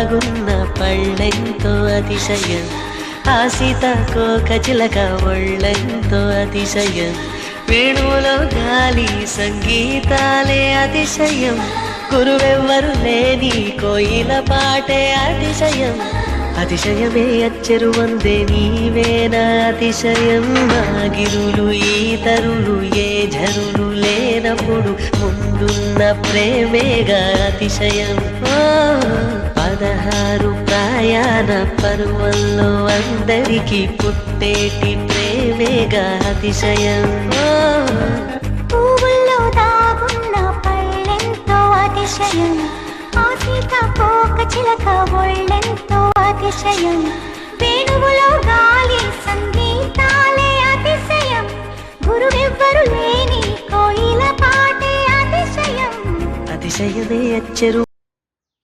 దాగున్న పళ్ళెంతో అతిశయం, ఆ సీతాకోక చిలక ఒళ్ళెంతో అతిశయం, వేణువులో గాలి సంగీతాలే అతిశయం, గురువెవ్వరు లేని కోయిల పాటే అతిశయం, అతిశయమే అచ్చెరు వందే నీవేనా అతిశయం, ఆగిరులు ఈతరులు ఏ ఝరులు లేనప్పుడు ముందున్న ప్రేమేగా అతిశయం. 16 ప్రయాణ పర్వంలో అందరికీ పుట్టేటి ప్రేమేగా అతిశయం. పువ్వుల్లో దాగున్న పళ్ళెంతో అతిశయం, ఆ సీతాకోక చిలక ఒళ్ళెంతో అతిశయం, వేణువులో గాలి సంగీతాలే అతిశయం, గురువెవ్వరు లేని కోయిల పాటే అతిశయం, అతిశయమే అచ్చెరు